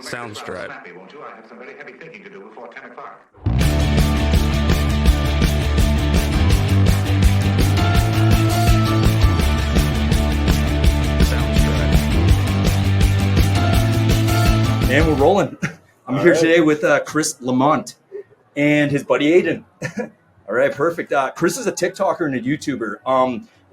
Sounds right. Snappy, won't you? I have some very heavy thinking to do before 10 o'clock. Sounds right. And we're rolling. I'm here today with Chris Lamont and his buddy Aiden. All right, perfect. Chris is a TikToker and a YouTuber.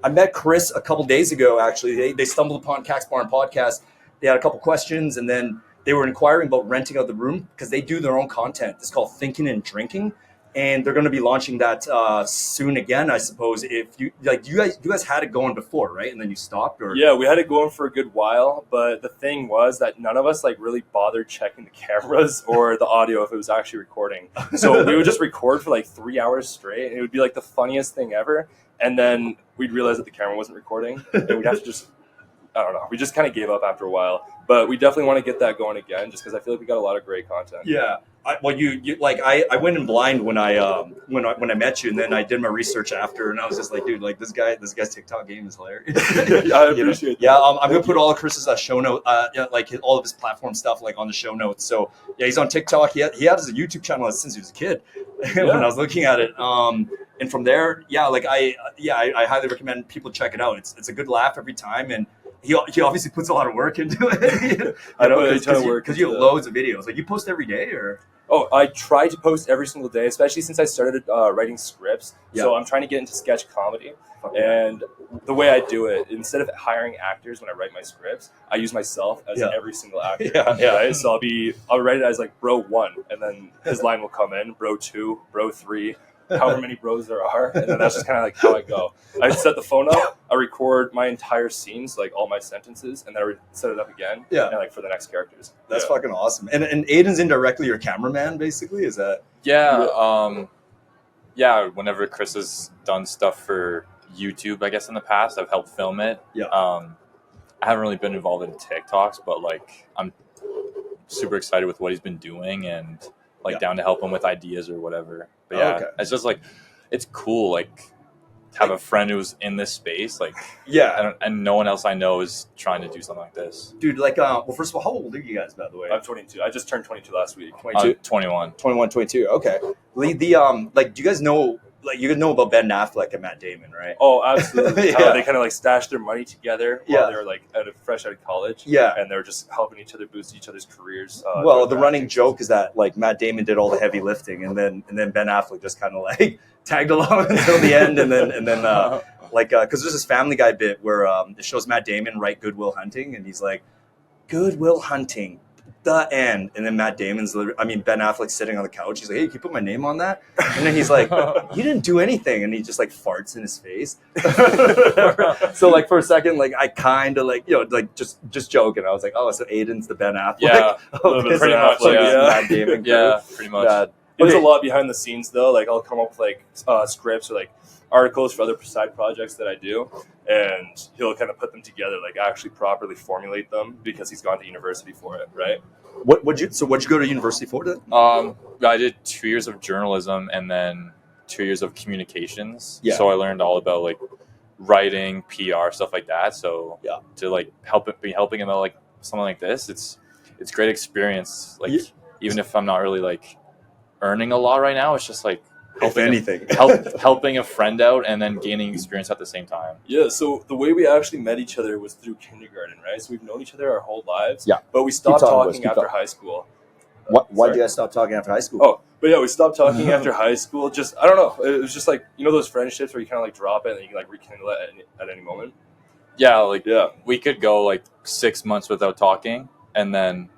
I met Chris a couple days ago, actually. They stumbled upon Cax Barn Podcast. They had a couple questions, and then they were inquiring about renting out the room because they do their own content. It's called Thinking and Drinking, and they're going to be launching that soon again, I suppose. If you like, you guys had it going before, right? And then you stopped, or yeah, we had it going for a good while. But the thing was that none of us really bothered checking the cameras or the audio if it was actually recording. So we would just record for 3 hours straight, and it would be the funniest thing ever. And then we'd realize that the camera wasn't recording, and we'd have to just. I don't know. We just kind of gave up after a while, but we definitely want to get that going again, just because I feel like we got a lot of great content. Yeah. I went in blind when I met you, and then I did my research after, and I was just like, dude, this guy's TikTok game is hilarious. Yeah, I appreciate that. Yeah, I'm gonna put all of Chris's show note, all of his platform stuff on the show notes. So yeah, he's on TikTok. He had his YouTube channel since he was a kid. When I was looking at it, and from there, I highly recommend people check it out. It's a good laugh every time, and he obviously puts a lot of work into it. I know, because you have loads of videos. You post every day, or? Oh, I try to post every single day, especially since I started writing scripts. Yeah. So I'm trying to get into sketch comedy. And the way I do it, instead of hiring actors when I write my scripts, I use myself as every single actor. Right? So I'll write it as bro 1, and then his line will come in, bro 2, bro 3, however many bros there are, and then that's just kind of how I go. I set the phone up, I record my entire scenes, all my sentences, and then I set it up again, and for the next characters. That's fucking awesome. And Aiden's indirectly your cameraman, basically, is that? Yeah, whenever Chris has done stuff for YouTube, I guess in the past, I've helped film it. Yeah. I haven't really been involved in TikToks, but I'm super excited with what he's been doing, and down to help him with ideas or whatever. But it's just it's cool to have a friend who's in this space, and no one else I know is trying to do something like this. Dude, well, first of all, how old are you guys, by the way? I'm 22. I just turned 22 last week. 22? 21. 21, 22. Okay. Do you guys know? You guys know about Ben Affleck and Matt Damon, right? Oh, absolutely. How they kind of stashed their money together while they were fresh out of college. Yeah. And they were just helping each other boost each other's careers. Well, the running joke is that Matt Damon did all the heavy lifting, and then Ben Affleck just kind of tagged along until the end, and then because there's this Family Guy bit where it shows Matt Damon write Good Will Hunting, and he's like, Good Will Hunting. The end. And then Ben Affleck's sitting on the couch. He's like, hey, can you put my name on that? And then he's like, you didn't do anything. And he just farts in his face. So for a second, I kind of just joking. I was like, oh, so Aiden's the Ben Affleck. Yeah, Pretty much. Matt Damon. Yeah, pretty much. There's a lot behind the scenes though. I'll come up with scripts or articles for other side projects that I do, and he'll kind of put them together, actually properly formulate them, because he's gone to university for it, right? What'd you go to university for then? I did 2 years of journalism and then 2 years of communications. Yeah. So I learned all about writing, PR, stuff like that. So to helping him out something like this, it's great experience. Even if I'm not really earning a lot right now, it's just helping a friend out and then gaining experience at the same time. Yeah, so the way we actually met each other was through kindergarten, right? So we've known each other our whole lives. Yeah. But we stopped talking after high school. Why did you guys stop talking after high school? Oh, but yeah, we stopped talking after high school. Just, I don't know. It was just those friendships where you kind of drop it and you can rekindle it at any moment. Yeah, we could go 6 months without talking and then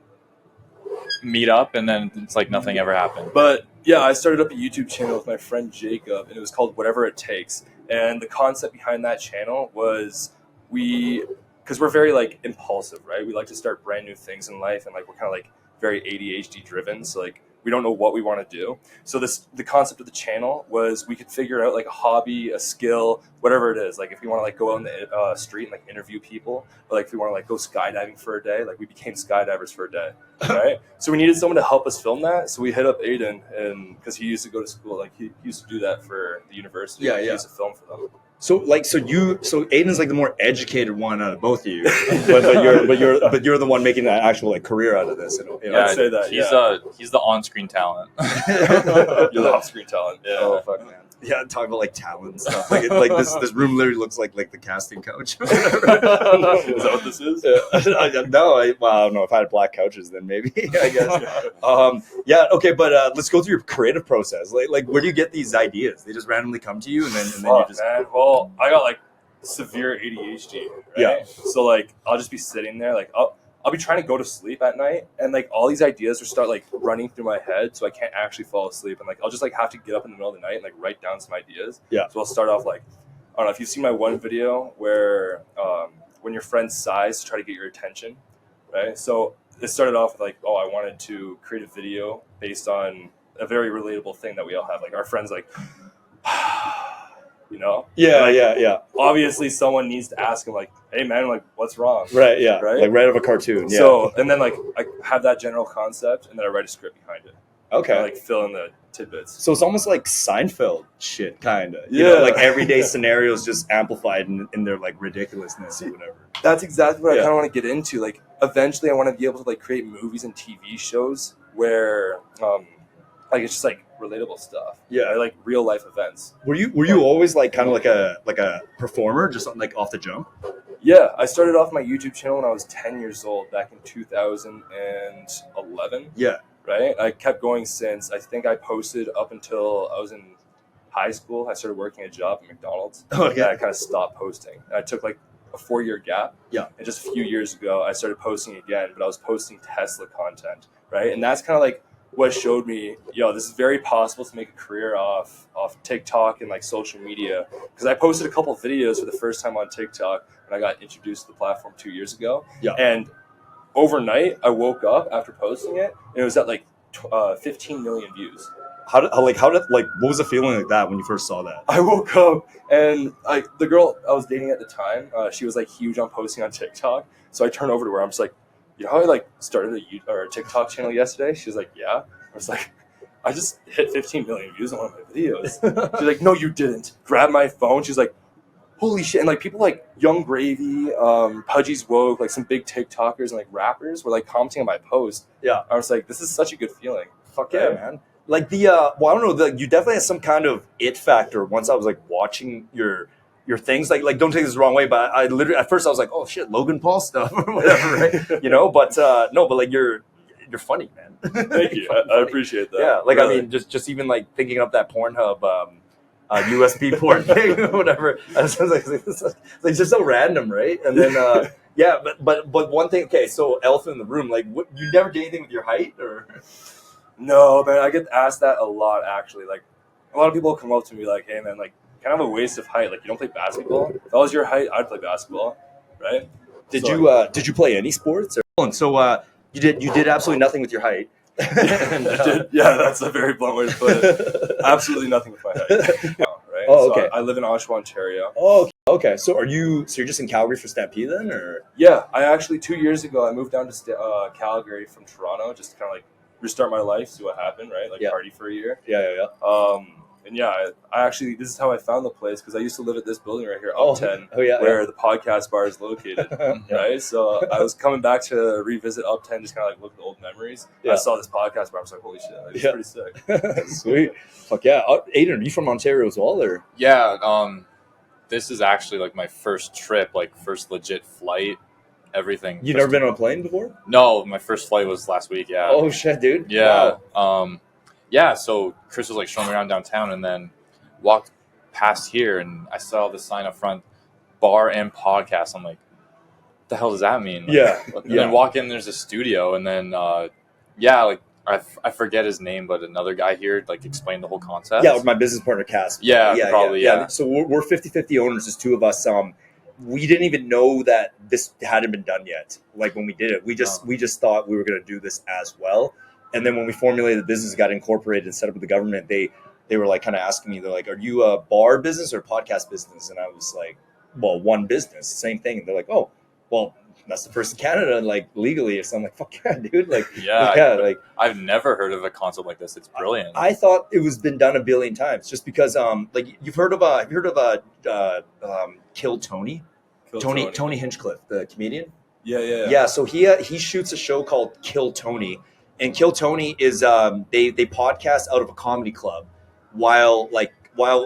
meet up, and then it's nothing ever happened. But yeah, I started up a YouTube channel with my friend Jacob, and it was called Whatever It Takes. And the concept behind that channel was because we're very impulsive, right? We like to start brand new things in life, and we're kind of very ADHD driven. So we don't know what we want to do. So the concept of the channel was we could figure out a hobby, a skill, whatever it is. If you want to go out on the street and interview people, or if we want to go skydiving for a day, we became skydivers for a day, right? So we needed someone to help us film that. So we hit up Aiden, and because he used to go to school, he used to do that for the university. Yeah, He used to film for them. So Aiden's like the more educated one out of both of you, but you're the one making an actual like career out of this. Yeah, I'd say that. He's the on-screen talent. You're the off-screen talent. Yeah. Oh fuck, man. Yeah, talking about like talent and stuff. Like this room literally looks like the casting couch. Is that what this is? No, I don't know. If I had black couches, then maybe I guess. Yeah, okay, but let's go through your creative process. Like where do you get these ideas? They just randomly come to you, and then you just. Man. Well, I got like severe ADHD. Right? Yeah. So like I'll just be sitting there, like I'll be trying to go to sleep at night, and like all these ideas will start like running through my head, so I can't actually fall asleep, and like I'll just like have to get up in the middle of the night and like write down some ideas. Yeah. So I'll start off like, I don't know if you've seen my one video where when your friend sighs to try to get your attention, right? So it started off with like, oh, I wanted to create a video based on a very relatable thing that we all have, like our friends like. You know? Yeah, like, yeah. Obviously, someone needs to ask him, like, "Hey, man, like, what's wrong?" Right, yeah. Right? Like right out of a cartoon. Yeah. So, and then, like, I have that general concept, and then I write a script behind it. Okay. And I, like, fill in the tidbits. So it's almost like Seinfeld shit, kind of. Yeah. Like everyday scenarios just amplified in their, like, ridiculousness or whatever. That's exactly what I kind of want to get into. Like, eventually, I want to be able to, like, create movies and TV shows where, like, it's just, like, relatable stuff. Yeah. Or, like, real-life events. Were you always, like, kind of like a performer, just, like, off the jump? Yeah, I started off my YouTube channel when I was 10 years old, back in 2011. Yeah. Right? I kept going since, I think I posted up until I was in high school. I started working a job at McDonald's. Okay. And I kind of stopped posting. And I took like a 4-year gap. Yeah. And just a few years ago, I started posting again, but I was posting Tesla content, right? And that's kind of like what showed me, this is very possible to make a career off TikTok and like social media. Because I posted a couple of videos for the first time on TikTok when I got introduced to the platform 2 years ago. Yeah. And overnight, I woke up after posting it, and it was at like 15 million views. How did what was the feeling like that when you first saw that? I woke up and the girl I was dating at the time, she was like huge on posting on TikTok. So I turned over to her. I'm just like, you know how I like started a TikTok channel yesterday? She was like, yeah. I was like, I just hit 15 million views on one of my videos. She's like, no, you didn't. Grab my phone. She's like, holy shit. And like people like Young Gravy, Pudgy's Woke, like some big TikTokers and like rappers were like commenting on my post. Yeah. I was like, this is such a good feeling. Fuck yeah, man. Like I don't know, you definitely had some kind of it factor once I was like watching your things. Like don't take this the wrong way, but I literally at first I was like, oh shit, Logan Paul stuff or whatever, right? But no, but like you're funny, man. Thank you. I appreciate that. Yeah, like really. I mean, just even like thinking up that Pornhub USB port thing or whatever. I was like, it's just so random, right? And then yeah, but one thing. Okay, so elephant in the room. Like, you never did anything with your height, or? No, man. I get asked that a lot. Actually, like a lot of people come up to me like, "Hey, man, like, kind of a waste of height. Like, you don't play basketball. If I was your height, I'd play basketball, right?" Did you play any sports? So you did absolutely nothing with your height. Yeah, that's a very blunt way to put it. Absolutely nothing with my height. Right? Oh, okay. So I live in Oshawa, Ontario. Oh, okay. So you're just in Calgary for Stampede then, or? Yeah, I actually 2 years ago I moved down to Calgary from Toronto just to kind of like restart my life, see what happened, right? Like party for a year. Yeah. And yeah, I actually, this is how I found the place, because I used to live at this building right here, Upton, where the podcast bar is located, right? So I was coming back to revisit Upton, just kind of like look at the old memories. Yeah. I saw this podcast bar, I was like, holy shit, it's pretty sick. Sweet. Fuck yeah. Aiden, are you from Ontario as well, or? Yeah, this is actually like my first trip, like first legit flight, everything. You've never been on a plane before? No, my first flight was last week, yeah. Oh shit, dude. Yeah. Wow. Yeah, so Chris was like showing me around downtown, and then walked past here, and I saw the sign up front, bar and podcast. I'm like, what the hell does that mean? Like, and then walk in, there's a studio, and then I forget his name, but another guy here like explained the whole concept. Yeah, my business partner Cass. Yeah. So we're 50-50 owners. There's two of us. We didn't even know that this hadn't been done yet. Like when we did it, we just thought we were going to do this as well. And then when we formulated the business, got incorporated and set up with the government, they were like kind of asking me, they're like, are you a bar business or a podcast business? And I was like, well, one business, same thing. And they're like, oh, well, that's the first in Canada, like legally. So I'm like, fuck yeah, dude. Like, Yeah, like I've never heard of a concept like this. It's brilliant. I thought it was been done a billion times, just because like you've heard of Kill Tony, Tony Hinchcliffe, the comedian. Yeah. So he shoots a show called Kill Tony, and Kill Tony is they podcast out of a comedy club while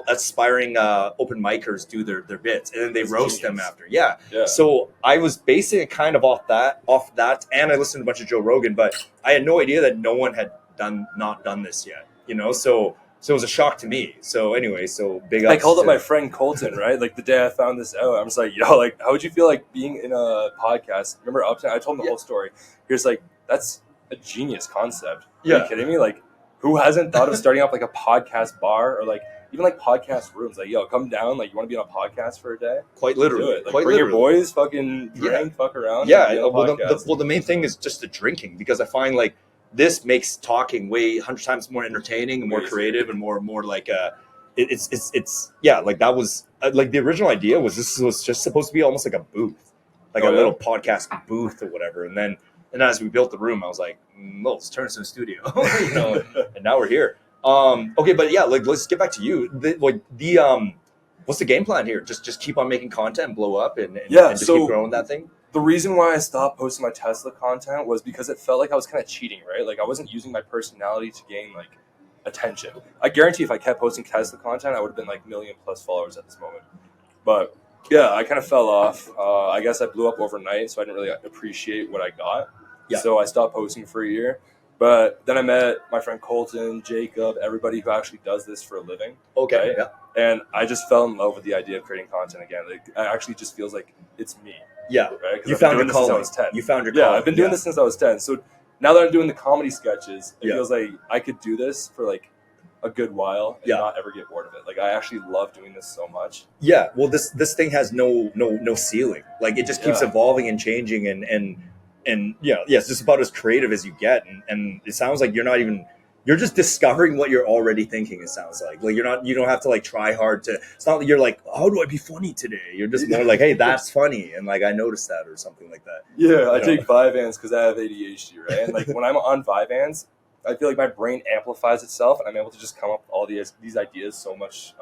aspiring open micers do their bits, and then they roast them after. Yeah. So I was basing it kind of off that, and I listened to a bunch of Joe Rogan, but I had no idea that no one had not done this yet. You know, so it was a shock to me. So anyway, so big ups. I called up my friend Colton, right? Like the day I found this out, I was like, yo, like, how would you feel like being in a podcast? Remember Uptown? I told him the whole story. He was like, that's a genius concept. Are you kidding me? Like, who hasn't thought of starting up like a podcast bar or like even like podcast rooms? Like, yo, come down. Like, you want to be on a podcast for a day? Quite literally. Do it. Like, bring your boys, fucking drink, fuck around. Yeah. Well, the main thing is just the drinking, because I find like this makes talking way 100 times more entertaining and more creative and more like it's like that was like the original idea was this was just supposed to be almost like a booth, like a little podcast booth or whatever. And as we built the room, I was like, well, let's turn this into a studio, you know, and now we're here. Okay, but yeah, like let's get back to you. What's the game plan here? Just keep on making content and blow up and just keep growing that thing. The reason why I stopped posting my Tesla content was because it felt like I was kind of cheating, right? Like I wasn't using my personality to gain like attention. I guarantee if I kept posting Tesla content, I would have been like 1 million+ followers at this moment. But yeah, I kind of fell off. I guess I blew up overnight, so I didn't really appreciate what I got. Yeah. So I stopped posting for a year. But then I met my friend Colton, Jacob, everybody who actually does this for a living. Okay. Right? Yeah. And I just fell in love with the idea of creating content again. Like, it actually just feels like it's me. Yeah. Right? You found your calling. You found your calling. Yeah, I've been doing this since I was 10. So now that I'm doing the comedy sketches, it feels like I could do this for like a good while and not ever get bored of it. Like, I actually love doing this so much. Yeah. Well, this thing has no ceiling. Like, it just keeps evolving and changing and it's just about as creative as you get. And it sounds like you're just discovering what you're already thinking. It sounds like you don't have to like try hard to, it's not like you're like, how do I be funny today? You're just more like, hey, that's funny. And like, I noticed that or something like that. Yeah. I take Vyvanse because I have ADHD, right? And like when I'm on Vyvanse, I feel like my brain amplifies itself and I'm able to just come up with all these ideas so much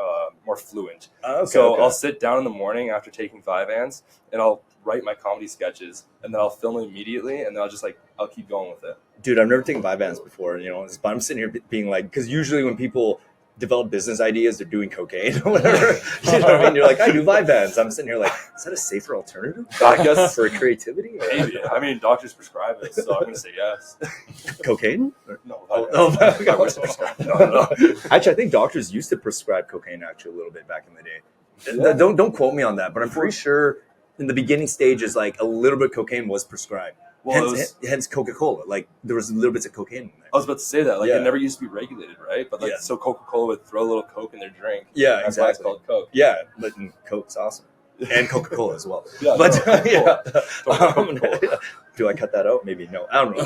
more fluent. I'll sit down in the morning after taking Vyvanse and I'll write my comedy sketches and then I'll film it immediately and then I'll keep going with it. Dude, I've never taken Vyvanse before, you know, but I'm sitting here being like, because usually when people develop business ideas, they're doing cocaine or whatever. You know what I mean? You're like, I do Vyvanse. I'm sitting here like, is that a safer alternative? I guess for creativity? Maybe. I mean, doctors prescribe it, so I'm going to say yes. Cocaine? No. No. Actually, I think doctors used to prescribe cocaine actually a little bit back in the day. Yeah. Don't quote me on that, but I'm pretty sure in the beginning stages, like a little bit of cocaine was prescribed. Well, hence Coca-Cola. Like there was little bits of cocaine in there. I was about to say that. Like it never used to be regulated, right? But so Coca-Cola would throw a little Coke in their drink. Yeah, that's exactly. why it's called Coke. Yeah, but Coke's awesome. And Coca-Cola as well. Do I cut that out? Maybe no. I don't know.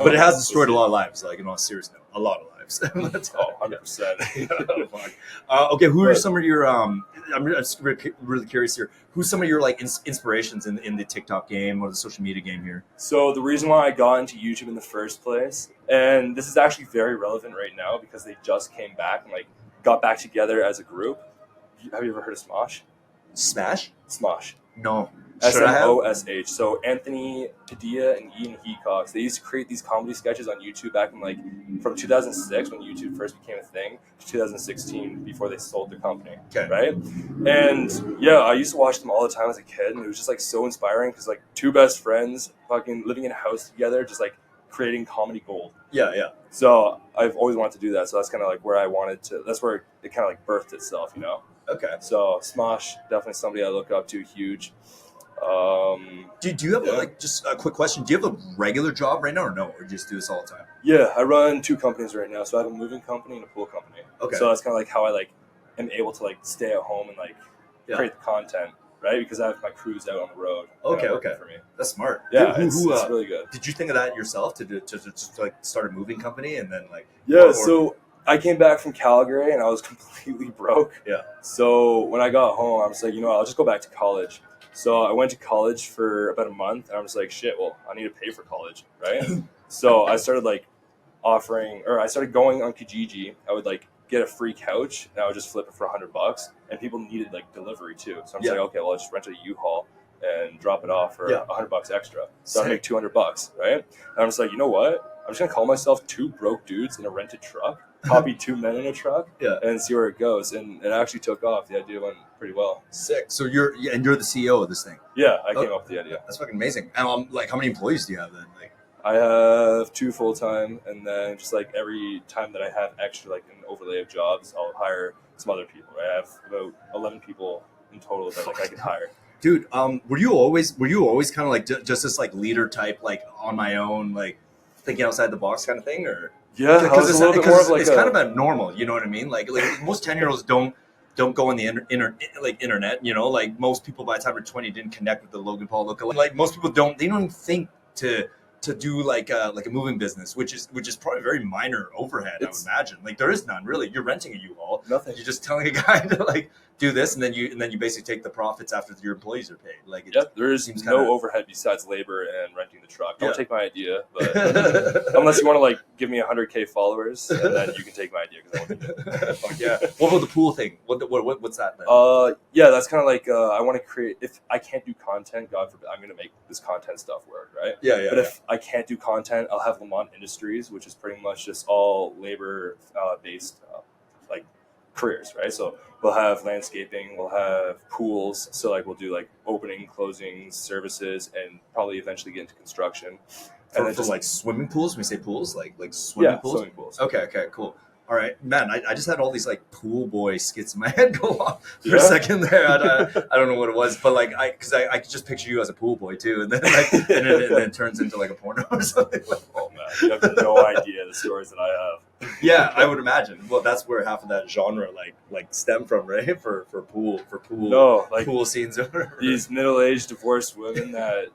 But it has destroyed a lot of lives. Like in all seriousness, a lot of lives. 100%. Okay, who are some of your? I'm just really curious here. Who's some of your like inspirations in the TikTok game or the social media game here? So the reason why I got into YouTube in the first place, and this is actually very relevant right now because they just came back and like got back together as a group. Have you ever heard of Smosh? Smosh. No. SMOSH. So Anthony Padilla and Ian Hecox, they used to create these comedy sketches on YouTube back in like from 2006 when YouTube first became a thing to 2016 before they sold the company. Okay. Right? And yeah, I used to watch them all the time as a kid and it was just like so inspiring because like two best friends fucking living in a house together just like creating comedy gold. Yeah. So I've always wanted to do that. So that's kind of like where I wanted to, that's where it kind of like birthed itself, you know? Okay. So Smosh, definitely somebody I look up to, huge. Do you have like just a quick question? Do you have a regular job right now or no? Or just do this all the time? Yeah, I run 2 companies right now. So I have a moving company and a pool company. Okay. So that's kind of like how I like am able to like stay at home and like create the content, right? Because I have my crews out on the road. Okay. For me. That's smart. Yeah, it's really good. Did you think of that yourself to like start a moving company and then like? Yeah. So I came back from Calgary and I was completely broke. Yeah. So when I got home, I was like, you know what, I'll just go back to college. So I went to college for about a month, and I was like, shit, well, I need to pay for college, right? So I started like I started going on Kijiji. I would like get a free couch, and I would just flip it for $100, and people needed like delivery too. So I'm just like, okay, well, I'll just rent a U-Haul and drop it off for $100 extra. So I make $200, right? And I'm just like, you know what? I'm just gonna call myself two broke dudes in a rented truck, copy two men in a truck, and see where it goes. And it actually took off. The idea went pretty well. Sick. So you're the CEO of this thing. Yeah, I came up with the idea. That's fucking amazing. And like, how many employees do you have then? Like, I have 2 full-time, and then just like every time that I have extra, like an overlay of jobs, I'll hire some other people. Right? I have about 11 people in total that like I can hire. Dude, were you always kind of like just this like leader type, like on my own, like thinking outside the box kind of thing, or yeah? Because it's a little bit more of like it's kind of abnormal, you know what I mean? Like most 10-year-olds don't go on the internet, you know, like most people by the time they're 20 didn't connect with the Logan Paul lookalike. Like most people don't even think to do like a moving business, which is probably very minor overhead. I would imagine. Like there is none really. You're renting a U-Haul. Nothing. You're just telling a guy to like do this, and then you basically take the profits after your employees are paid. Like there is no overhead besides labor and renting the truck. Don't take my idea, but unless you want to like give me 100K followers, and then you can take my idea because I won't do it. Fuck yeah. What about the pool thing? What's that then? Yeah, that's kind of like I want to create. If I can't do content, God forbid, I'm going to make this content stuff work, right? Yeah. But if I can't do content, I'll have Lamont Industries, which is pretty much just all labor based like careers, right? So we'll have landscaping, we'll have pools. So like we'll do like opening, closing services, and probably eventually get into construction. And then just like swimming pools. When we say pools, like swimming pools. Swimming pools. Okay, cool. All right, man. I just had all these like pool boy skits in my head go off for a second there. I don't know what it was, but like I could just picture you as a pool boy too, and then like and then it turns into like a porno or something. Oh man, you have no idea the stories that I have. Yeah, I would imagine. Well, that's where half of that genre like stem from, right? For pool pool scenes. These middle-aged divorced women that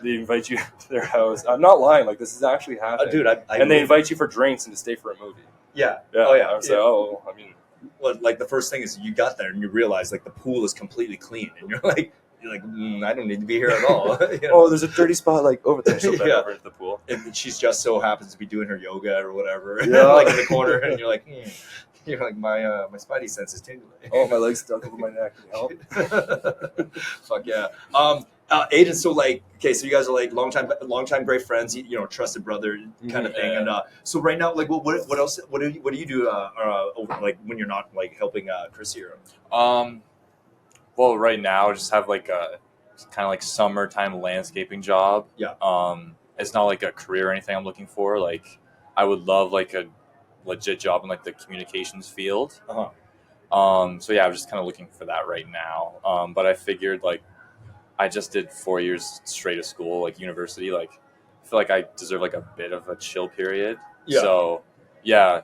they invite you to their house. I'm not lying. Like this is actually happening, dude. And they invite you for drinks and to stay for a movie. Yeah. Oh yeah. I was like, I mean, well, like the first thing is you got there and you realize like the pool is completely clean, and you're like I don't need to be here at all. You know? Oh, there's a dirty spot like over there. She'll bend over into the pool, and she's just so happens to be doing her yoga or whatever, like in the corner, and you're like, my spidey sense is tingling. Oh, my leg's stuck over my neck. Can you help? Fuck yeah. Aiden, so like, okay, so you guys are like long time great friends, trusted brother kind of thing. And so right now, like, what else? What do you do? Like when you're not like helping Chris here? Well, right now I just have like a kind of like summertime landscaping job. Yeah. It's not like a career or anything I'm looking for. Like, I would love like a legit job in like the communications field. So yeah, I'm just kind of looking for that right now. But I figured like I just did 4 years straight of school, like university. Like, I feel like I deserve like a bit of a chill period. Yeah. So yeah,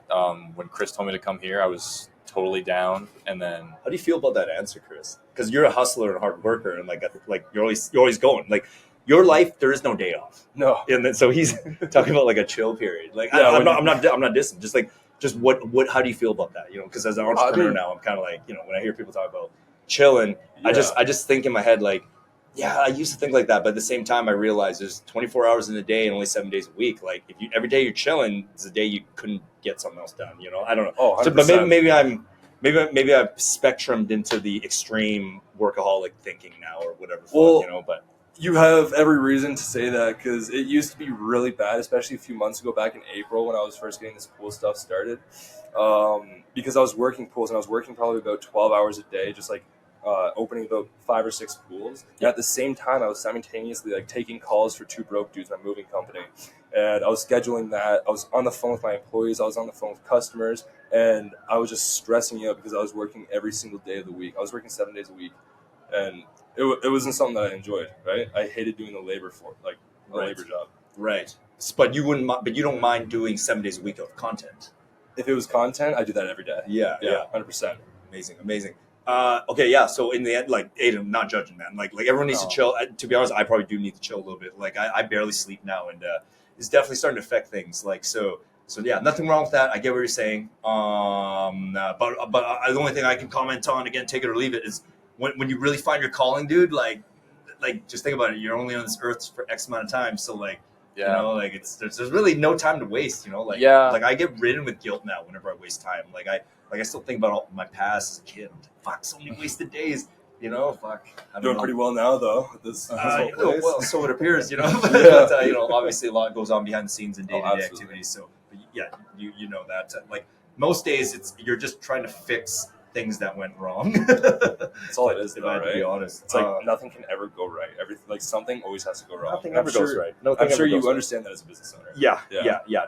when Chris told me to come here, I was totally down. And then, how do you feel about that answer, Chris? Because you're a hustler and hard worker, and like you're always going. Like your life, there is no day off. No. And then, so he's talking about like a chill period. Like I'm not dissing. Just what? How do you feel about that? Because as an entrepreneur now, I'm kind of like when I hear people talk about chilling, I just think in my head like, yeah, I used to think like that, but at the same time, I realize there's 24 hours in a day and only 7 days a week. Like if you every day you're chilling, it's a day you couldn't get something else done. I don't know. Oh, so, but maybe I've spectrumed into the extreme workaholic thinking now or whatever. But you have every reason to say that because it used to be really bad, especially a few months ago back in April when I was first getting this pool stuff started. Because I was working pools and I was working probably about 12 hours a day, just like opening about 5 or 6 pools. And at the same time, I was simultaneously like taking calls for Two Broke Dudes, my moving company. And I was scheduling that. I was on the phone with my employees. I was on the phone with customers. And I was just stressing out because I was working every single day of the week. I was working 7 days a week. And it wasn't something that I enjoyed, right? I hated doing the labor labor job. Right. But you don't mind doing 7 days a week of content. If it was content, I do that every day. Yeah. 100%. Amazing. Okay, yeah. So in the end, like Aiden, not judging, man. Like everyone needs to chill. To be honest, I probably do need to chill a little bit. Like I barely sleep now, and it's definitely starting to affect things. Like so yeah, nothing wrong with that. I get what you're saying. But the only thing I can comment on, again, take it or leave it, is when you really find your calling, dude. Like like just think about it. You're only on this earth for X amount of time, so like. Yeah. You know, like there's really no time to waste. You know, like like I get ridden with guilt now whenever I waste time. Like I still think about all my past as a kid. I'm like, fuck, so many wasted days. You know, fuck. Doing pretty well now though. Well, so it appears. You know, but you know, obviously a lot goes on behind the scenes in day-to-day activities. So, but yeah, you know that. Like most days, you're just trying to fix things that went wrong. That's all it is, though, right? To be honest, it's like nothing can ever go right. Everything, like something always has to go wrong. Nothing ever goes right. I'm sure you understand that as a business owner. Yeah.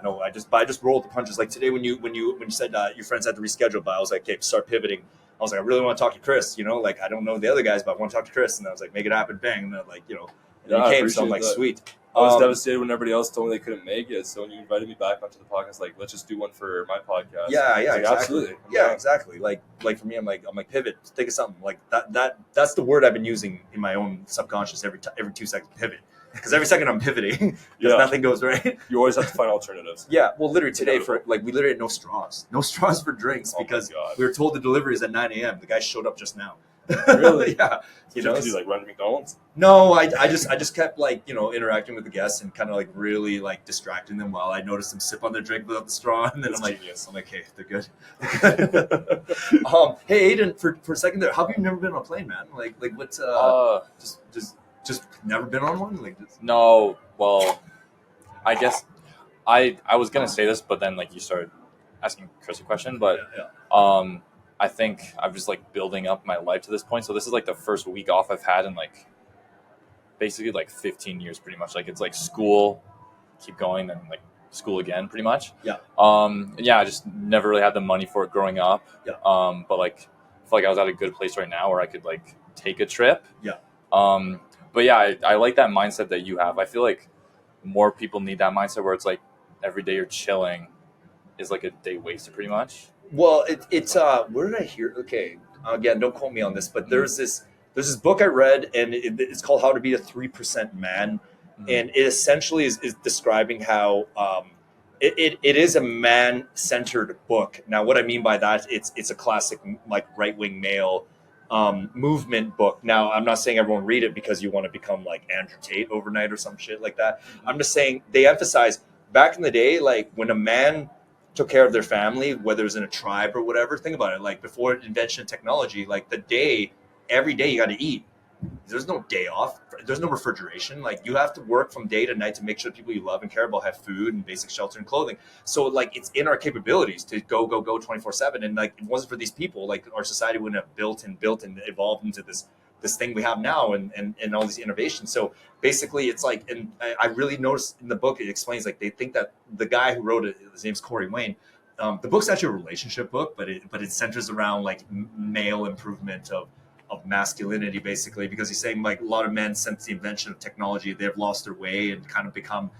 No, I just rolled the punches. Like today, when you said your friends had to reschedule, but I was like, okay, start pivoting. I was like, I really want to talk to Chris. You know, like I don't know the other guys, but I want to talk to Chris. And I was like, make it happen, bang. And then like, you know, and he came, so I'm like, sweet. I was devastated when everybody else told me they couldn't make it. So when you invited me back onto the podcast, like, let's just do one for my podcast. Yeah, like, exactly. Absolutely. Yeah, exactly. Like for me, I'm like pivot. Think of something like that's the word I've been using in my own subconscious every 2 seconds. Pivot, because every second I'm pivoting because nothing goes right. You always have to find alternatives. Yeah. Well, literally today we literally had no straws for drinks because we were told the delivery is at 9 a.m. The guy showed up just now. Really? Yeah. You know, did you like run to McDonald's? No, I just kept like, you know, interacting with the guests and kind of like really like distracting them while I noticed them sip on their drink without the straw, and then I'm like, hey, they're good. Hey, Aiden, for a second there, how have you never been on a plane, man? Like what's just never been on one? Like no, well, I guess I was gonna say this, but then like you started asking Chris a question, but I think I'm just like building up my life to this point. So this is like the first week off I've had in like basically like 15 years, pretty much. Like it's like school, keep going, then like school again, pretty much. Yeah. I just never really had the money for it growing up. Yeah. But like I feel like I was at a good place right now where I could like take a trip. Yeah. But yeah, I like that mindset that you have. I feel like more people need that mindset where it's like every day you're chilling is like a day wasted, pretty much. Well, it's where did I hear? Okay, again, don't quote me on this, but there's this book I read, and it's called How to Be a 3% Man, and it essentially is describing how it is a man-centered book. Now, what I mean by that, it's a classic like right-wing male movement book. Now, I'm not saying everyone read it because you want to become like Andrew Tate overnight or some shit like that. I'm just saying they emphasize back in the day, like when a man took care of their family, whether it was in a tribe or whatever. Think about it. Like before invention of technology, like every day you got to eat. There's no day off. There's no refrigeration. Like you have to work from day to night to make sure people you love and care about have food and basic shelter and clothing. So like it's in our capabilities to go 24/7. And like it wasn't for these people, like our society wouldn't have built and evolved into this thing we have now and all these innovations. So basically it's like, and I really noticed in the book, it explains like they think that the guy who wrote it, his name's Corey Wayne. The book's actually a relationship book, but it centers around like male improvement of masculinity, basically, because he's saying like a lot of men since the invention of technology, they've lost their way and kind of become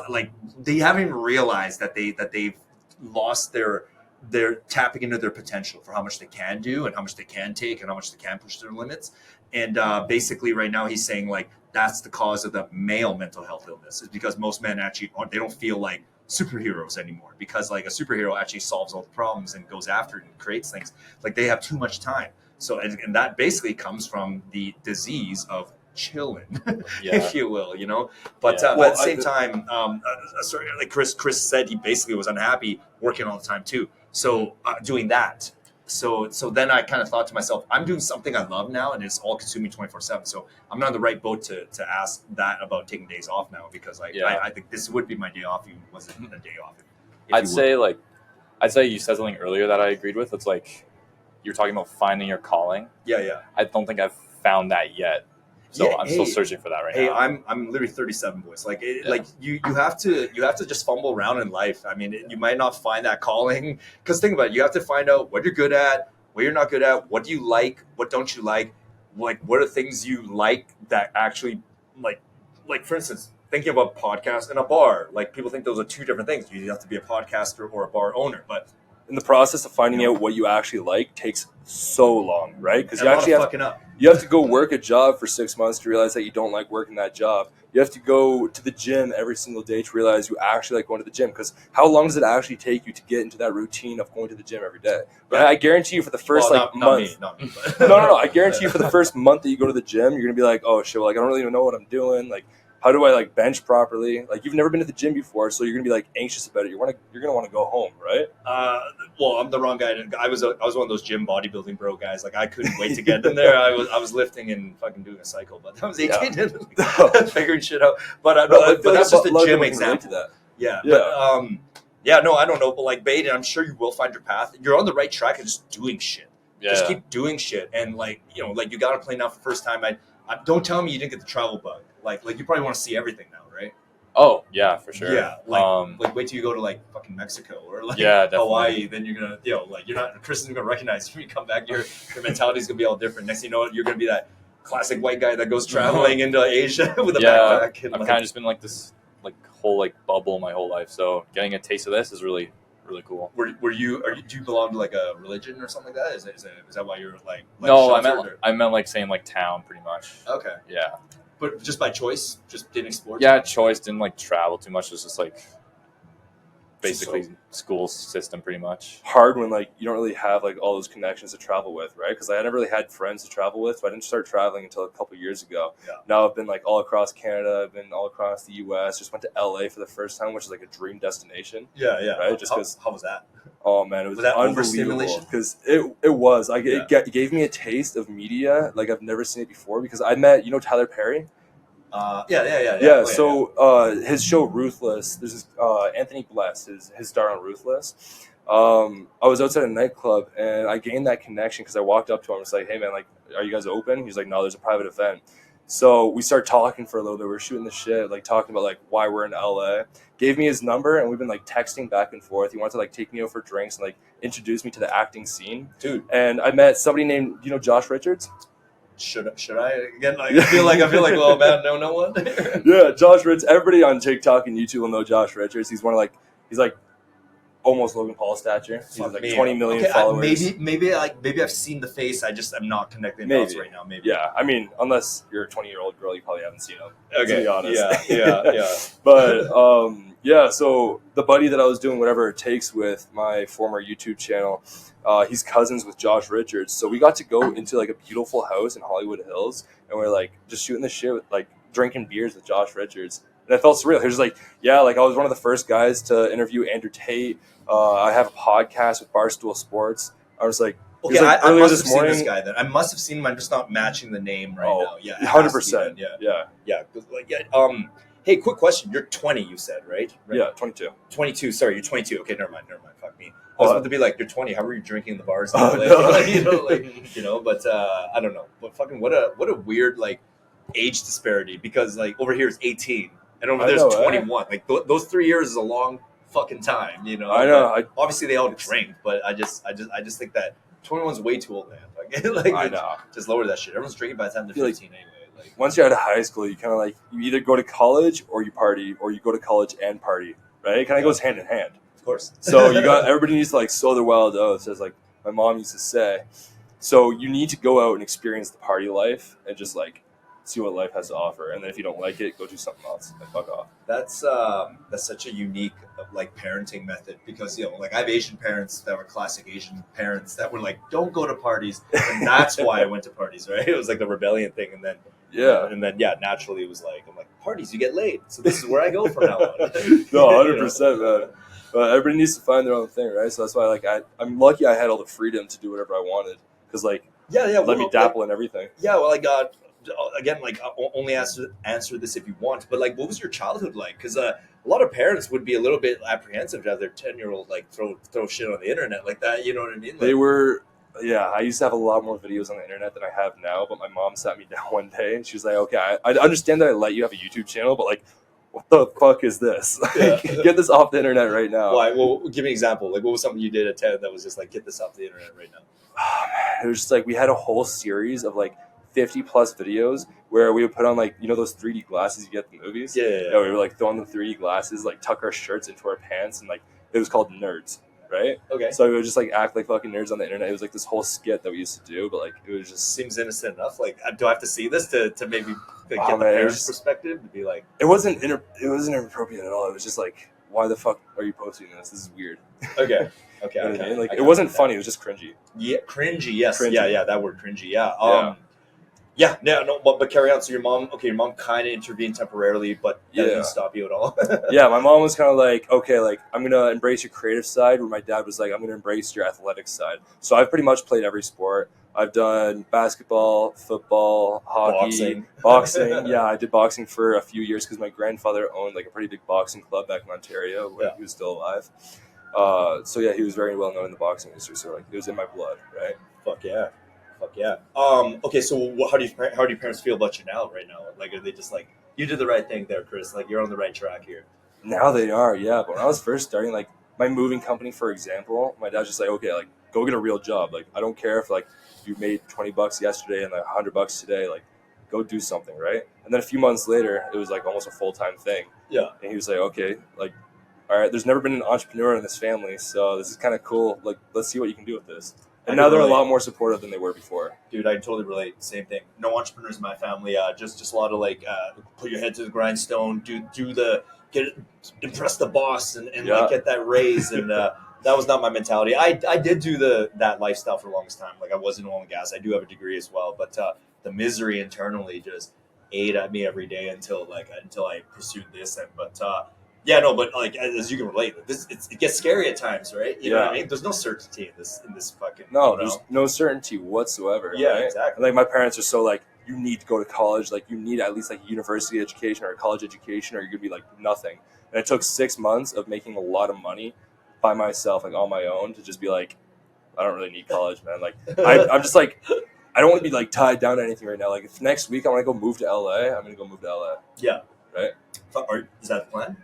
like they haven't even realized that they've lost they're tapping into their potential for how much they can do and how much they can take and how much they can push their limits. And basically right now he's saying like that's the cause of the male mental health illness, is because most men actually they don't feel like superheroes anymore, because like a superhero actually solves all the problems and goes after it and creates things. Like they have too much time. So and that basically comes from the disease of chilling, if you will, you know. But but at the same time, sorry, like Chris said, he basically was unhappy working all the time too. So doing that. So then I kind of thought to myself, I'm doing something I love now, and it's all consuming 24/7. So I'm not on the right boat to ask that about taking days off now, because like I think this would be my day off even wasn't a day off. I'd say you said something earlier that I agreed with. It's like you're talking about finding your calling. Yeah. I don't think I've found that yet. So I'm still searching for that right now. Hey, I'm literally 37, boys. Like like you have to just fumble around in life. I mean, you might not find that calling, because think about it. You have to find out what you're good at, what you're not good at, what do you like, what don't you like, what are things you like that actually like for instance, thinking about podcasts and a bar. Like people think those are two different things. You have to be a podcaster or a bar owner, but in the process of finding out what you actually like takes so long, right? Because you And a lot actually of have fucking up. you have to go work a job for 6 months to realize that you don't like working that job. You have to go to the gym every single day to realize you actually like going to the gym. Because how long does it actually take you to get into that routine of going to the gym every day? Right? I guarantee you for the first month. Not me, but No. I guarantee you for the first month that you go to the gym, you're gonna be like, oh shit, like I don't really even know what I'm doing. Like, how do I like bench properly? Like, you've never been to the gym before, so you're gonna be like anxious about it. You're gonna want to go home, right? Well, I'm the wrong guy. I was one of those gym bodybuilding bro guys. Like, I couldn't wait to get in there. I was lifting and fucking doing a cycle, but that was 18 and figuring shit out. But but that's just a gym example. That. Yeah. Yeah. But no, I don't know. But like Baden, I'm sure you will find your path. You're on the right track and just doing shit. Yeah. Just keep doing shit. And like, you know, like you got to play now for the first time. I don't tell me you didn't get the travel bug. Like you probably want to see everything now, right? Oh yeah, for sure. Yeah, like wait till you go to like fucking Mexico or like Hawaii. Then you're gonna, you know, like you're not. Chris isn't gonna recognize you when you come back. Your mentality's gonna be all different. Next thing you know, you're gonna be that classic white guy that goes traveling into Asia with a backpack. And I've kind of just been like this like whole like bubble my whole life. So getting a taste of this is really cool. Do you belong to like a religion or something like that? Is that why you're like no? I meant like saying like town pretty much. Okay. Yeah. But just by choice, just didn't explore. Yeah, choice, didn't like travel too much. It was just like basically school system pretty much. Hard when like you don't really have like all those connections to travel with, right? Because I never really had friends to travel with, so I didn't start traveling until a couple years ago. Yeah. Now I've been like all across Canada, I've been all across the US, just went to LA for the first time, which is like a dream destination. Yeah. Right? Just because how was that? Oh man, it was that unbelievable. Because it was like it gave me a taste of media like I've never seen it before. Because I met Tyler Perry. Yeah. So his show Ruthless. There's this Anthony Bless, his star on Ruthless. I was outside a nightclub and I gained that connection because I walked up to him and was like, "Hey man, like, are you guys open?" He's like, "No, there's a private event." So we started talking for a little bit. We were shooting the shit, like talking about like why we're in LA. Gave me his number and we've been like texting back and forth. He wanted to like take me out for drinks and like introduce me to the acting scene. Dude. And I met somebody named Josh Richards. Should I again? Like, I feel like well, man, no one. Yeah, Josh Richards. Everybody on TikTok and YouTube will know Josh Richards. He's he's like almost Logan Paul stature. He's like 20 million followers. Maybe I've seen the face. I just am not connecting dots right now. Maybe. Yeah, I mean, unless you're a 20-year-old girl, you probably haven't seen him. Okay. To be honest. Yeah. But so the buddy that I was doing whatever it takes with, my former YouTube channel, he's cousins with Josh Richards. So we got to go into like a beautiful house in Hollywood Hills, and we're like just shooting the shit with like drinking beers with Josh Richards. And I felt surreal. He was like, yeah, like I was one of the first guys to interview Andrew Tate. I have a podcast with Barstool Sports. I was like, okay, like, I must have seen this guy then. I must have seen him. I'm just not matching the name right now. Yeah, 100%. Yeah. Hey, quick question. You're 20, you said, right? Yeah, 22. 22. Sorry, you're 22. Okay, never mind. Fuck me. I was about to be like, you're 20. How are you drinking in the bars? In LA? No. But I don't know. But fucking what a weird like age disparity, because like over here is 18 and over there's 21. Like those 3 years is a long fucking time. I know. Obviously, they all drink, but I just think that 21's way too old, man. Like I know. Just lower that shit. Everyone's drinking by the time they're 15 anyway. Like once you're out of high school, you kind of like you either go to college or you party, or you go to college and party, right? It kind of goes hand in hand. Of course. So everybody needs to like sow their wild oats, as like my mom used to say. So you need to go out and experience the party life and just like see what life has to offer. And then if you don't like it, go do something else and fuck off. That's such a unique like parenting method, because like I have Asian parents that were classic Asian parents that were like, don't go to parties, and that's why I went to parties, right? It was like the rebellion thing, and then naturally it was like, I'm like, parties, you get laid, so this is where I go from now on. No, 100%, man. But everybody needs to find their own thing, right? So that's why like I'm lucky I had all the freedom to do whatever I wanted, because like let me dabble in everything. Yeah, well, I got again, like only answer this if you want, but like, what was your childhood like? Because a lot of parents would be a little bit apprehensive to have their 10-year-old like throw shit on the internet like that. You know what I mean? Like, they were. Yeah, I used to have a lot more videos on the internet than I have now, but my mom sat me down one day and she was like, okay, I understand that I let you have a YouTube channel, but like, what the fuck is this? Like, get this off the internet right now. Why? Well, give me an example. Like, what was something you did at 10 that was just like, get this off the internet right now? Oh, man. It was just like, we had a whole series of like 50 plus videos where we would put on like, those 3D glasses you get in the movies? Yeah. We would like throw on the 3D glasses, like tuck our shirts into our pants, and like, it was called Nerds. right? Okay. So we would just like act like fucking nerds on the internet. It was like this whole skit that we used to do, but like it was just Seems innocent enough. Like, do I have to see this to maybe get Oh, the man, parents' perspective to be like, it wasn't inappropriate at all. It was just like, why the fuck are you posting this? This is weird. okay, You know what I okay. mean? Like I it got wasn't that. funny. It was just cringy. Yeah, cringy. Yes, Cringy. yeah, that word cringy. Yeah. Yeah. No, but carry on. So your mom kind of intervened temporarily, but that Yeah. didn't stop you at all. Yeah, my mom was kind of like, okay, like I'm gonna embrace your creative side, where my dad was like, I'm gonna embrace your athletic side. So I've pretty much played every sport. I've done basketball, football, hockey, boxing. Yeah, I did boxing for a few years because my grandfather owned like a pretty big boxing club back in Ontario when he was still alive. So yeah, he was very well known in the boxing industry. So like, it was in my blood, right? Fuck yeah. Okay, so how do your parents feel about you now? Right now, like, are they just like, you did the right thing there, Chris? Like, you're on the right track here. Now they are, yeah. But when I was first starting, like my moving company, for example, my dad's just like, okay, like go get a real job. Like I don't care if like you made $20 yesterday and like $100 today. Like go do something, right? And then a few months later, it was like almost a full-time thing. Yeah. And he was like, okay, like, all right, there's never been an entrepreneur in this family, so this is kind of cool. Like, let's see what you can do with this. And now they're a lot more supportive than they were before. Dude, I totally relate. Same thing. No entrepreneurs in my family. Just a lot of like, put your head to the grindstone. Impress the boss and like get that raise. And that was not my mentality. I did do that lifestyle for the longest time. Like I was in oil and gas. I do have a degree as well, but the misery internally just ate at me every day until I pursued this. But like as you can relate, it gets scary at times, right? You know what I mean? There's no certainty in this fucking. There's no certainty whatsoever. Yeah, right? exactly. And, like my parents are so like, you need to go to college. Like you need at least like a university education or a college education, or you're gonna be like nothing. And it took 6 months of making a lot of money by myself, like on my own, to just be like, I don't really need college, man. Like I'm just like, I don't want to be like tied down to anything right now. Like if next week I want to go move to LA, I'm gonna go move to LA. Yeah. Right. Is that the plan?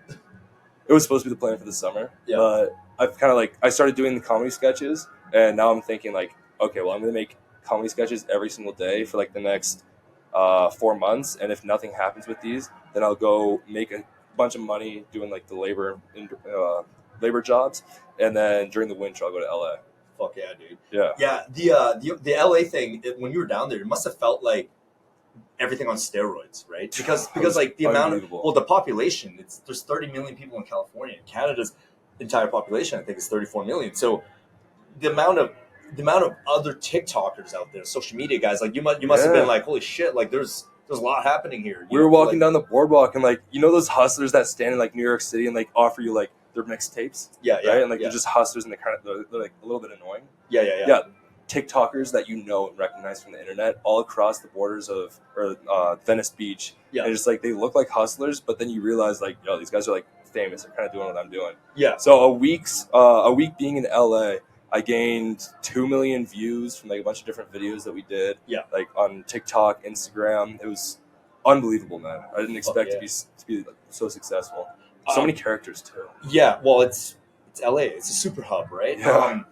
It was supposed to be the plan for the summer, Yeah. but I've kind of like, I started doing the comedy sketches, and now I'm thinking like, okay, well, I'm going to make comedy sketches every single day for like the next 4 months, and if nothing happens with these, then I'll go make a bunch of money doing like the labor jobs, and then during the winter I'll go to LA. Fuck yeah, dude. Yeah. Yeah. The LA thing, when you were down there, it must have felt like everything on steroids, right? Because like the amount of the population, there's 30 million people in California. Canada's entire population, I think, is 34 million. So the amount of other TikTokers out there, social media guys, like you must have been like, holy shit, like there's a lot happening here. We were walking down the boardwalk, and like, you know those hustlers that stand in like New York City and like offer you like their mixtapes? Yeah. Right? And like they're just hustlers, and they're like a little bit annoying. Yeah. TikTokers that you know and recognize from the internet all across the borders of Venice Beach. Yeah. And just like they look like hustlers, but then you realize like, yo, these guys are like famous. They're kind of doing what I'm doing. Yeah. So a week being in LA, I gained 2 million views from like a bunch of different videos that we did. Yeah. Like on TikTok, Instagram. It was unbelievable, man. I didn't expect to be like, so successful. So many characters too. Yeah. Well, it's LA. It's a super hub, right? Yeah.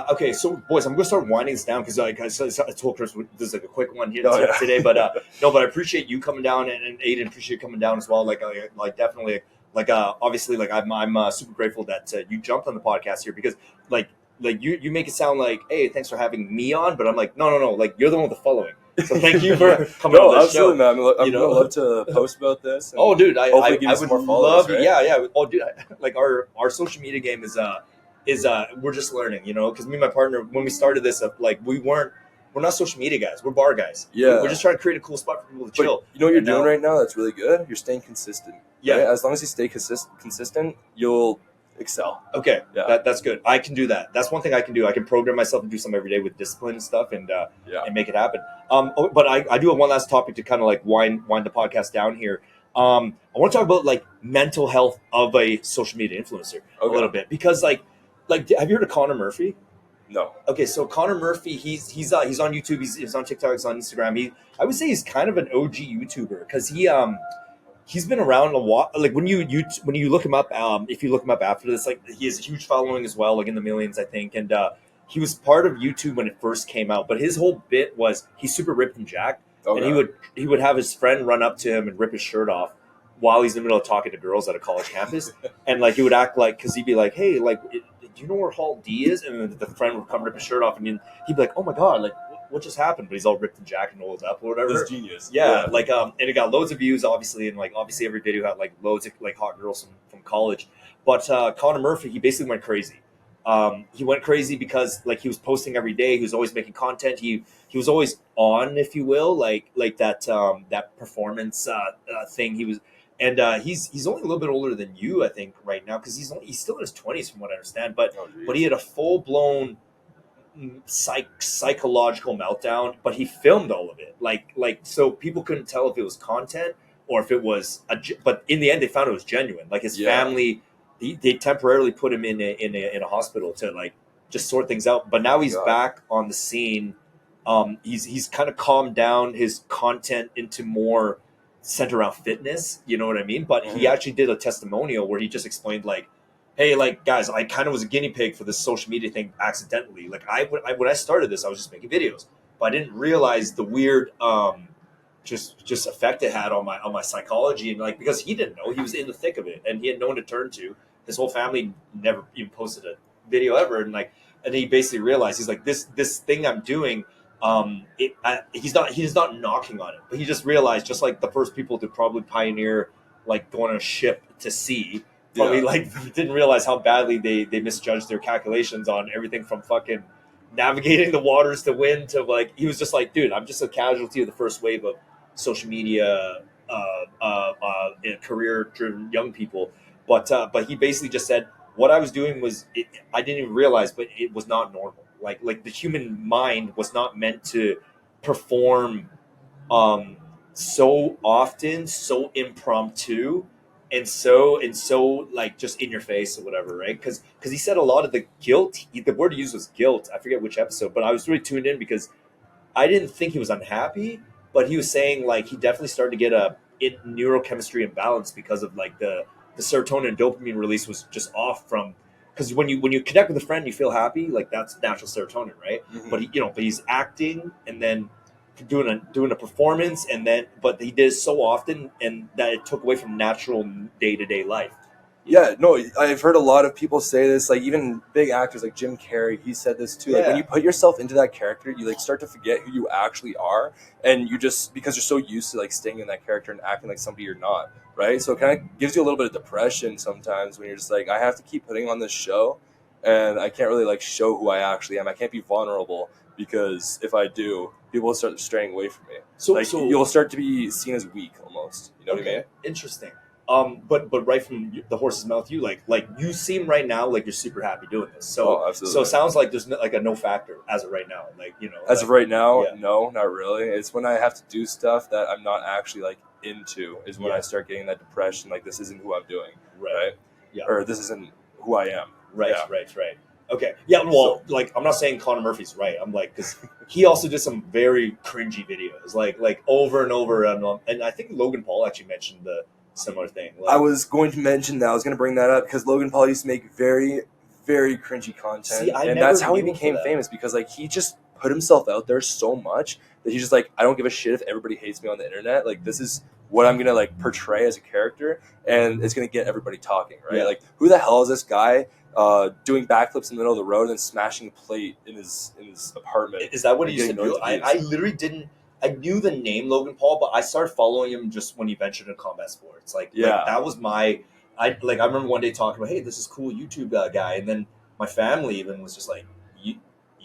Okay, so boys, I'm going to start winding this down because I told Chris this is like a quick one here today, but but I appreciate you coming down, and Aiden, appreciate you coming down as well. Like definitely, obviously, like I'm super grateful that you jumped on the podcast here, because like you make it sound like, hey, thanks for having me on, but I'm like, no, like you're the one with the following. So thank you for coming on the show. Man. I'm gonna love to post about this. Oh, dude, I would love right? Yeah. Oh, dude, like our social media game is we're just learning, because me and my partner, when we started this, like we're not social media guys, we're bar guys. Yeah, we're just trying to create a cool spot for people to chill. You know what you're doing right now that's really good? You're staying consistent. Yeah, right? As long as you stay consistent, you'll excel. Okay, that's good. I can do that. That's one thing I can do. I can program myself and do something every day with discipline and stuff, and make it happen. But I do have one last topic to kind of like wind the podcast down here. I want to talk about like mental health of a social media influencer a little bit, because like have you heard of Connor Murphy? No. Okay, so Connor Murphy, he's on YouTube, he's on TikTok, he's on Instagram. I would say he's kind of an OG YouTuber, because he's been around a while. Like when you look him up, if you look him up after this, like he has a huge following as well, like in the millions, I think. And he was part of YouTube when it first came out. But his whole bit was he's super ripped and jacked, and he would have his friend run up to him and rip his shirt off while he's in the middle of talking to girls at a college campus, and like he would act like, because he'd be like, hey, like, do you know where Hall D is? And then the friend would cover up his shirt off, and then he'd be like, oh my god, like what just happened? But he's all ripped and jacked and oiled up or whatever. That's genius. Yeah, like and it got loads of views, obviously, and like obviously every video had like loads of like hot girls from college. But Connor Murphy, he basically went crazy. He went crazy because like he was posting every day. He was always making content. He was always on, if you will, like that that performance thing. He was, and he's only a little bit older than you, I think, right now, because he's still in his 20s, from what I understand. But he had a full blown psychological meltdown, but he filmed all of it, like so people couldn't tell if it was content or if it was but in the end they found it was genuine. Like his family, they temporarily put him in a hospital to like just sort things out, but now he's back on the scene. He's kind of calmed down his content into more centered around fitness, you know what I mean? But he actually did a testimonial where he just explained like, hey, like, guys, I kind of was a guinea pig for this social media thing accidentally. Like, when I started this, I was just making videos, but I didn't realize the weird just effect it had on my psychology. And like, because he didn't know, he was in the thick of it, and he had no one to turn to. His whole family never even posted a video ever, and he basically realized, he's like, this thing I'm doing, he's not knocking on it, but he just realized, just like the first people to probably pioneer like going on a ship to sea. Probably like didn't realize how badly they misjudged their calculations on everything from fucking navigating the waters to wind to like, he was just like, dude, I'm just a casualty of the first wave of social media career driven young people. But he basically just said what I was doing was, I didn't even realize, but it was not normal. Like the human mind was not meant to perform so often, so impromptu, and so like just in your face or whatever, right? Because he said a lot of the guilt, the word he used was guilt. I forget which episode, but I was really tuned in because I didn't think he was unhappy, but he was saying like he definitely started to get a neurochemistry imbalance because of like the serotonin and dopamine release was just off from, because when you connect with a friend, you feel happy, like that's natural serotonin, right? But he's acting and then doing a performance, but he did it so often, and that it took away from natural day-to-day life. Yeah, no, I've heard a lot of people say this, like even big actors like Jim Carrey, he said this too. Like when you put yourself into that character, you like start to forget who you actually are, and you just, because you're so used to like staying in that character and acting like somebody you're not, right? So it kind of gives you a little bit of depression sometimes when you're just like, I have to keep putting on this show, and I can't really like show who I actually am. I can't be vulnerable, because if I do, people will start straying away from me. So you'll start to be seen as weak almost. You know what I mean? Interesting. But right from the horse's mouth, you like you seem right now like you're super happy doing this. So so it sounds like there's like a no factor as of right now. Like, you know, as of right now, no, not really. It's when I have to do stuff that I'm not actually like into, is when I start getting that depression. Like, this isn't who I'm doing, right? Yeah. Or this isn't who I am. Right. Okay. Yeah. Well, like, I'm not saying Connor Murphy's right. I'm like, because he also did some very cringy videos, like over and over, and I think Logan Paul actually mentioned the similar thing. Like, I was going to mention that. I was going to bring that up because Logan Paul used to make very, very cringy content, and that's how he became famous, because like he just put himself out there so much that he's just like, I don't give a shit if everybody hates me on the internet. Like, this is what I'm gonna like portray as a character, and it's gonna get everybody talking, right? Like, who the hell is this guy doing backflips in the middle of the road and smashing a plate in his apartment? Is that what he used to do? I literally didn't. I knew the name Logan Paul, but I started following him just when he ventured into combat sports. Like that was my. I remember one day talking about, hey, this is cool YouTube guy, and then my family even was just like, you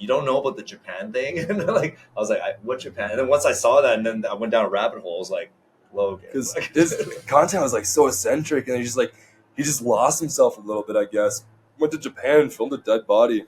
don't know about the Japan thing, and like I was like, what Japan? And then once I saw that, and then I went down a rabbit hole. I was like, Logan, because this content was like so eccentric, and he just lost himself a little bit, I guess. Went to Japan, filmed a dead body.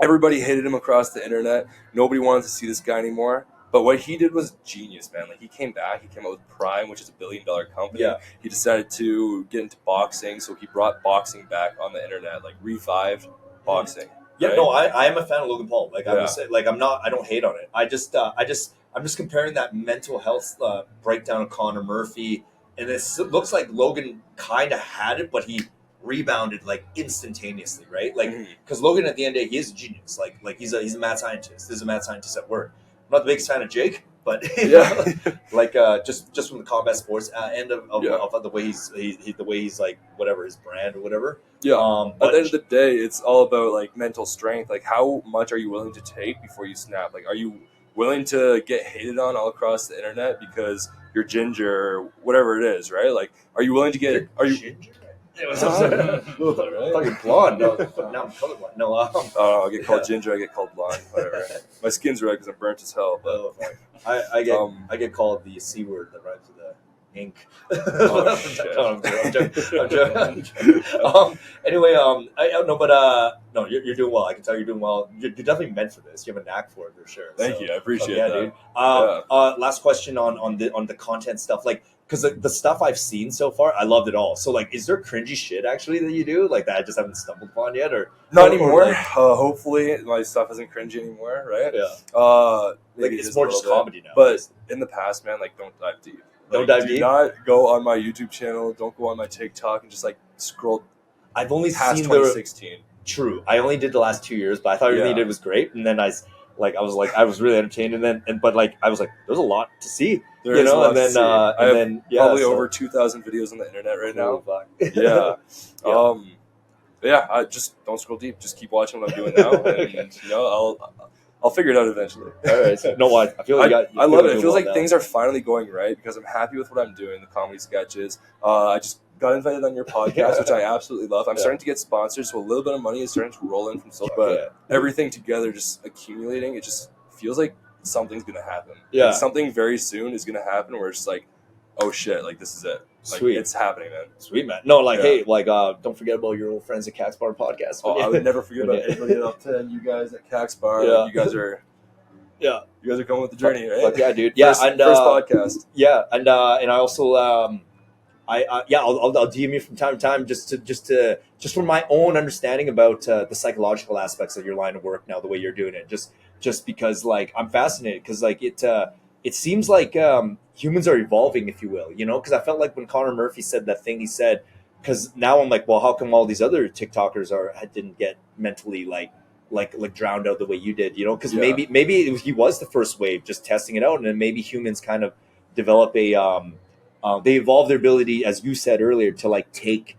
Everybody hated him across the internet. Nobody wanted to see this guy anymore. But what he did was genius, man. Like, he came back. He came out with Prime, which is a $1 billion company. Yeah. He decided to get into boxing, so he brought boxing back on the internet, like revived boxing. Yeah, right? No, I am a fan of Logan Paul. Like, I would say, like, I don't hate on it. I'm just comparing that mental health breakdown of Connor Murphy, and it looks like Logan kind of had it, but he rebounded like instantaneously, right? Like, because Logan at the end of the day, he is a genius. Like he's a mad scientist. He's a mad scientist at work. I'm not the biggest fan of Jake, but Yeah. like just from the combat sports end of the way he's like whatever his brand or whatever. Yeah. At the end of the day, it's all about like mental strength. Like, how much are you willing to take before you snap? Like, are you willing to get hated on all across the internet because you're ginger or whatever it is, right? Like, are you willing to get? Are you ginger? I thought you're blonde. No, now I'm colorblind. No, I get called ginger. I get called blonde. Whatever. My skin's red because I'm burnt as hell. But I get called the C word that rhymes with the ink. Oh, shit. I'm joking. Anyway, I no, but no, you're doing well. I can tell you're doing well. You're definitely meant for this. You have a knack for it for sure. Thank you. I appreciate that. Dude. Last question on the content stuff, like. Because the stuff I've seen so far, I loved it all. So, like, is there cringy shit actually that you do, like that I just haven't stumbled upon yet, or not anymore? Like, hopefully, my stuff isn't cringy anymore, right? Yeah. Like it's more just comedy now. But in the past, man, like, don't dive deep. Don't dive deep. Do not go on my YouTube channel. Don't go on my TikTok and just like scroll. I've only past seen 2016. True. I only did the last 2 years, but I thought everything you did was great, and then I was really entertained, but I was like, there's a lot to see. There is a lot to see. I have probably so. over 2,000 videos on the internet right now. Yeah. Yeah. I just don't scroll deep. Just keep watching what I'm doing now, and I'll figure it out eventually. All right. So, no, I feel like I love it. It feels like things are finally going right because I'm happy with what I'm doing. The comedy sketches. I just got invited on your podcast, which I absolutely love. I'm starting to get sponsors, so a little bit of money is starting to roll in from social. But everything together, just accumulating, it just feels like something's gonna happen. Yeah, like something very soon is gonna happen where it's just like, oh shit, like this is it. Like, sweet, it's happening, man. Sweet, man. No, like hey, like don't forget about your old friends at Cax Bar Podcast. Oh, I would never forget about anybody up to you guys at Cax Bar. Yeah. You guys are. Yeah, you guys are coming with the journey, right? Fuck yeah, dude. First podcast. Yeah, and I also I'll DM you from time to time just for my own understanding about the psychological aspects of your line of work now, the way you're doing it. Just because like I'm fascinated because like it seems like humans are evolving, if you will, because I felt like when Connor Murphy said that thing he said, because now I'm like, well, how come all these other TikTokers didn't get mentally like drowned out the way you did, because maybe he was the first wave just testing it out, and then maybe humans kind of develop they evolve their ability, as you said earlier, to like take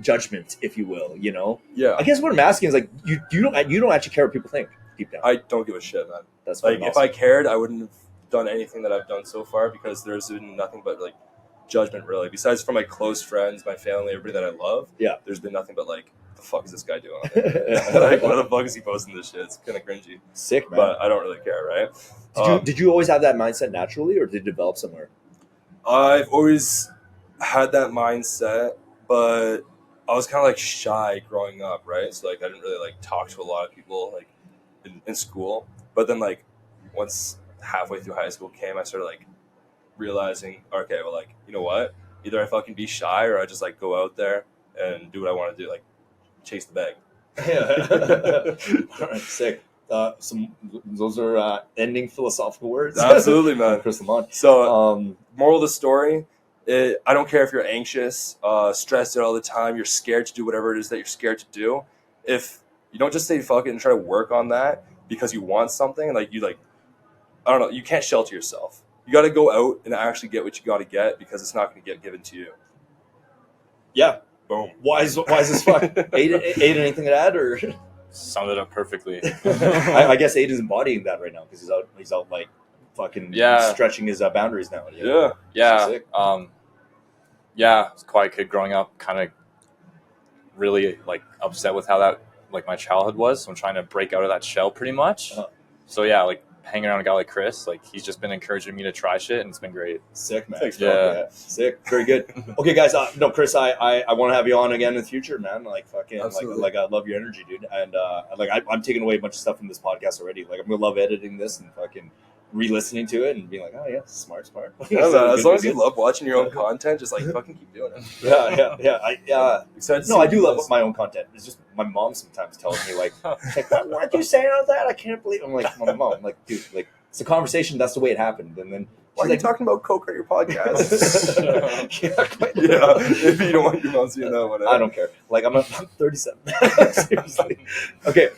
judgment, if you will, Yeah. I guess what I'm asking is like you don't actually care what people think deep down. I don't give a shit, man. That's like awesome. If I cared, I wouldn't have done anything that I've done so far because there's been nothing but like judgment, really. Besides from my close friends, my family, everybody that I love. Yeah. There's been nothing but like, the fuck is this guy doing? Like, why the fuck is he posting this shit? It's kind of cringy. Sick, man. But I don't really care, right? Did you always have that mindset naturally, or did it develop somewhere? I've always had that mindset, but I was kind of like shy growing up, right? So like I didn't really like talk to a lot of people like in school. But then like once halfway through high school came, I started like realizing, okay, well, like, you know what? Either I fucking be shy or I just like go out there and do what I want to do, like chase the bag. All right, sick. Those are ending philosophical words. Absolutely, man. Chris Lamont. So, moral of the story: I don't care if you're anxious, stressed out all the time. You're scared to do whatever it is that you're scared to do. If you don't just say fuck it and try to work on that because you want something, like I don't know, you can't shelter yourself. You got to go out and actually get what you got to get because it's not going to get given to you. Yeah. Boom. Wise as fuck. Aiden, anything to add, or summed it up perfectly? I guess Aiden's embodying that right now because he's out like fucking stretching his boundaries now. Yeah. I was a quiet kid growing up, kind of really like upset with how that like my childhood was. So I'm trying to break out of that shell pretty much. So yeah, like hanging around a guy like Chris, like he's just been encouraging me to try shit, and it's been great. Sick, man. Thanks, yeah, sick. Very good. Okay, guys. No, Chris, I want to have you on again in the future, man. Like fucking, like I love your energy, dude. And I'm taking away a bunch of stuff from this podcast already. Like I'm gonna love editing this and fucking re-listening to it and being like, oh yeah, smart. Yeah, man, as long as you love watching your own content, just like fucking keep doing it. Yeah. I do love my own content. It's just my mom sometimes tells me like why'd you say all that? I can't believe. I'm like, my mom. I'm like, dude, like it's a conversation. That's the way it happened. And then why she's are like, you talking about coke on your podcast? Yeah, if you don't want your mom seeing that one. I don't care. Like I'm 37. Seriously. Okay.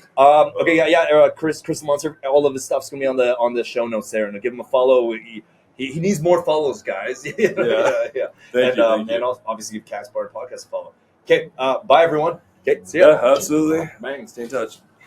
Chris Lamont, all of his stuff's gonna be on the show notes there, and give him a follow. He needs more follows, guys. Yeah. Thank you. And also, obviously give Cast Bar Podcast a follow. Okay. Bye everyone. Okay. See ya. Yeah, absolutely. Bang. Stay in touch.